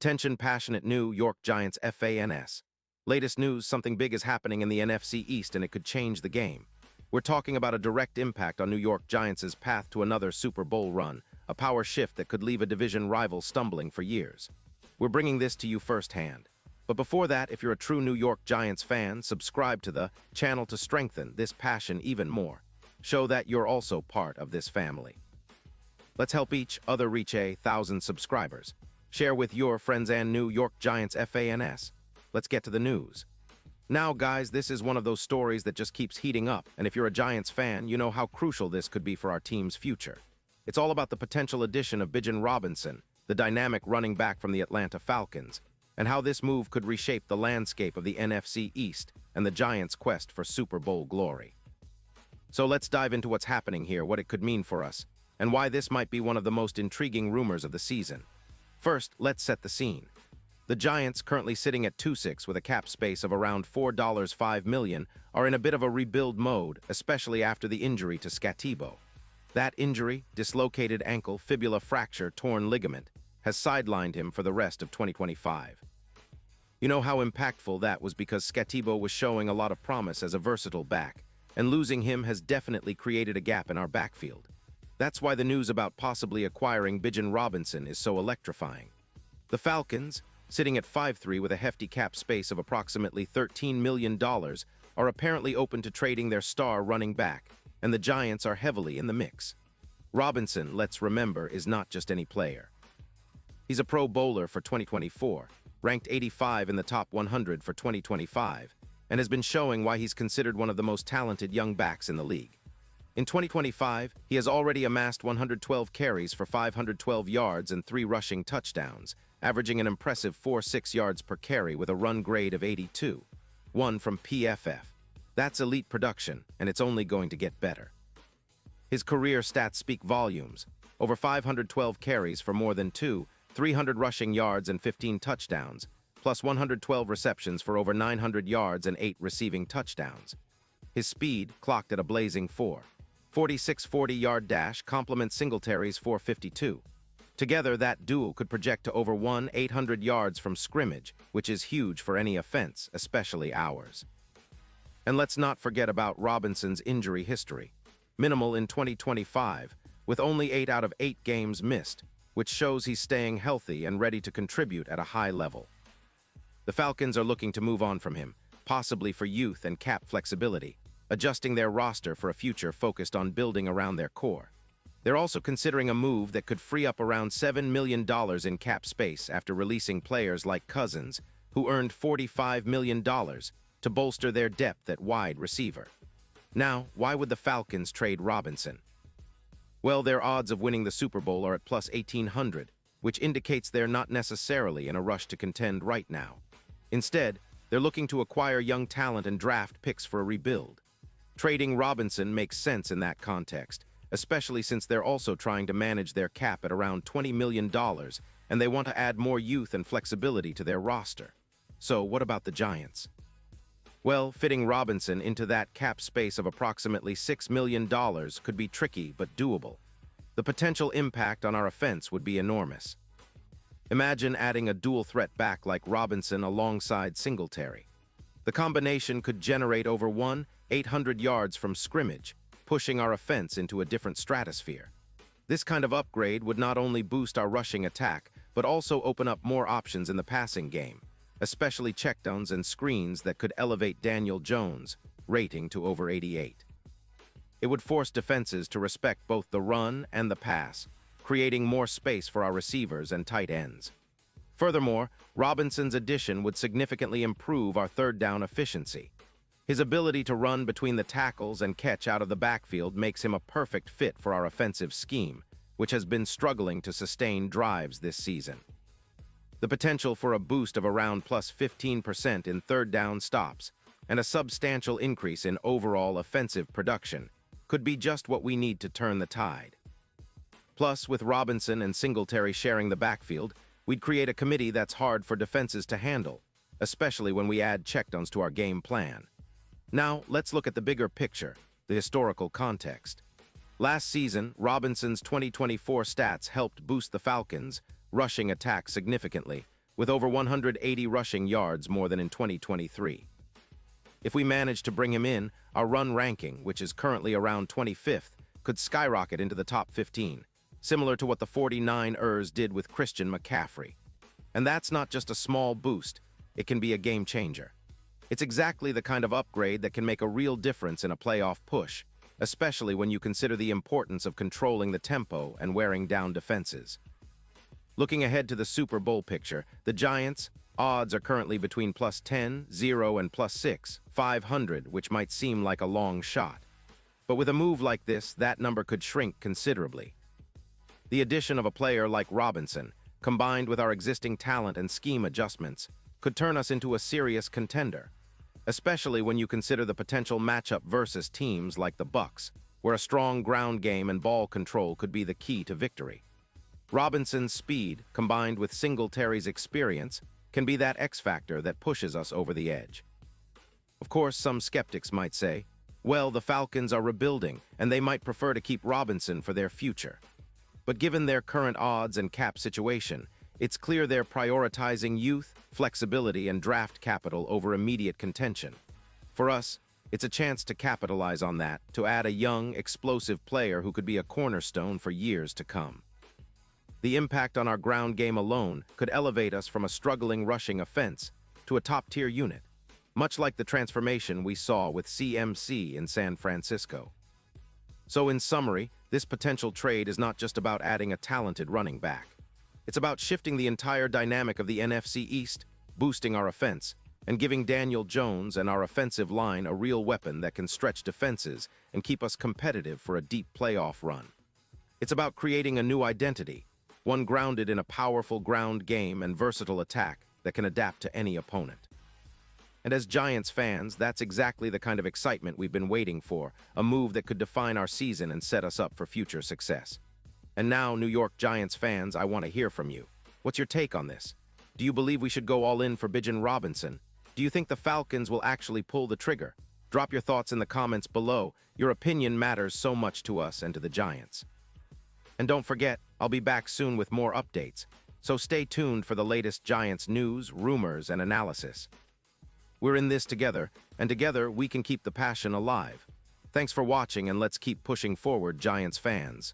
Attention passionate New York Giants fans. Latest news, something big is happening in the NFC East and it could change the game. We're talking about a direct impact on New York Giants' path to another Super Bowl run, a power shift that could leave a division rival stumbling for years. We're bringing this to you firsthand. But before that, if you're a true New York Giants fan, subscribe to the channel to strengthen this passion even more. Show that you're also part of this family. Let's help each other reach 1,000 subscribers. Share with your friends and New York Giants fans. Let's get to the news. Now, guys, this is one of those stories that just keeps heating up, and if you're a Giants fan, you know how crucial this could be for our team's future. It's all about the potential addition of Bijan Robinson, the dynamic running back from the Atlanta Falcons, and how this move could reshape the landscape of the NFC East and the Giants' quest for Super Bowl glory. So let's dive into what's happening here, what it could mean for us, and why this might be one of the most intriguing rumors of the season. First, let's set the scene. The Giants, currently sitting at 2-6 with a cap space of around $4.5 million, are in a bit of a rebuild mode, especially after the injury to Scatebo. That injury, dislocated ankle, fibula fracture, torn ligament, has sidelined him for the rest of 2025. You know how impactful that was because Scatebo was showing a lot of promise as a versatile back, and losing him has definitely created a gap in our backfield. That's why the news about possibly acquiring Bijan Robinson is so electrifying. The Falcons, sitting at 5-3 with a hefty cap space of approximately $13 million, are apparently open to trading their star running back, and the Giants are heavily in the mix. Robinson, let's remember, is not just any player. He's a Pro Bowler for 2024, ranked 85 in the top 100 for 2025, and has been showing why he's considered one of the most talented young backs in the league. In 2025, he has already amassed 112 carries for 512 yards and 3 rushing touchdowns, averaging an impressive 4.6 yards per carry with a run grade of 82, one from PFF. That's elite production, and it's only going to get better. His career stats speak volumes: over 512 carries for more than 300 rushing yards and 15 touchdowns, plus 112 receptions for over 900 yards and 8 receiving touchdowns. His speed, clocked at a blazing 4.46 40-yard dash, complements Singletary's 4.52. Together, that duo could project to over 800 yards from scrimmage, which is huge for any offense, especially ours. And let's not forget about Robinson's injury history. Minimal in 2025, with only 8 out of 8 games missed, which shows he's staying healthy and ready to contribute at a high level. The Falcons are looking to move on from him, possibly for youth and cap flexibility, adjusting their roster for a future focused on building around their core. They're also considering a move that could free up around $7 million in cap space after releasing players like Cousins, who earned $45 million, to bolster their depth at wide receiver. Now, why would the Falcons trade Robinson? Well, their odds of winning the Super Bowl are at plus 1,800, which indicates they're not necessarily in a rush to contend right now. Instead, they're looking to acquire young talent and draft picks for a rebuild. Trading Robinson makes sense in that context, especially since they're also trying to manage their cap at around $20 million, and they want to add more youth and flexibility to their roster. So what about the Giants? Well, fitting Robinson into that cap space of approximately $6 million could be tricky but doable. The potential impact on our offense would be enormous. Imagine adding a dual-threat back like Robinson alongside Singletary. The combination could generate over 800 yards from scrimmage, pushing our offense into a different stratosphere. This kind of upgrade would not only boost our rushing attack, but also open up more options in the passing game, especially checkdowns and screens that could elevate Daniel Jones' rating to over 88. It would force defenses to respect both the run and the pass, creating more space for our receivers and tight ends. Furthermore, Robinson's addition would significantly improve our third down efficiency. His ability to run between the tackles and catch out of the backfield makes him a perfect fit for our offensive scheme, which has been struggling to sustain drives this season. The potential for a boost of around plus 15% in third down stops and a substantial increase in overall offensive production could be just what we need to turn the tide. Plus, with Robinson and Singletary sharing the backfield, we'd create a committee that's hard for defenses to handle, especially when we add checkdowns to our game plan. Now, let's look at the bigger picture, the historical context. Last season, Robinson's 2024 stats helped boost the Falcons' rushing attack significantly, with over 180 rushing yards more than in 2023. If we manage to bring him in, our run ranking, which is currently around 25th, could skyrocket into the top 15, similar to what the 49ers did with Christian McCaffrey. And that's not just a small boost, it can be a game changer. It's exactly the kind of upgrade that can make a real difference in a playoff push, especially when you consider the importance of controlling the tempo and wearing down defenses. Looking ahead to the Super Bowl picture, the Giants' odds are currently between +10, 0, and +6, 500, which might seem like a long shot. But with a move like this, that number could shrink considerably. The addition of a player like Robinson, combined with our existing talent and scheme adjustments, could turn us into a serious contender, especially when you consider the potential matchup versus teams like the Bucs, where a strong ground game and ball control could be the key to victory. Robinson's speed, combined with Singletary's experience, can be that X factor that pushes us over the edge. Of course, some skeptics might say, well, the Falcons are rebuilding, and they might prefer to keep Robinson for their future. But given their current odds and cap situation, it's clear they're prioritizing youth, flexibility, and draft capital over immediate contention. For us, it's a chance to capitalize on that, to add a young, explosive player who could be a cornerstone for years to come. The impact on our ground game alone could elevate us from a struggling rushing offense to a top-tier unit, much like the transformation we saw with CMC in San Francisco. So in summary, this potential trade is not just about adding a talented running back. It's about shifting the entire dynamic of the NFC East, boosting our offense, and giving Daniel Jones and our offensive line a real weapon that can stretch defenses and keep us competitive for a deep playoff run. It's about creating a new identity, one grounded in a powerful ground game and versatile attack that can adapt to any opponent. And as Giants fans, that's exactly the kind of excitement we've been waiting for, a move that could define our season and set us up for future success. And now, New York Giants fans, I want to hear from you. What's your take on this? Do you believe we should go all in for Bijan Robinson? Do you think the Falcons will actually pull the trigger? Drop your thoughts in the comments below. Your opinion matters so much to us and to the Giants. And don't forget, I'll be back soon with more updates, so stay tuned for the latest Giants news, rumors, and analysis. We're in this together, and together we can keep the passion alive. Thanks for watching, and let's keep pushing forward, Giants fans.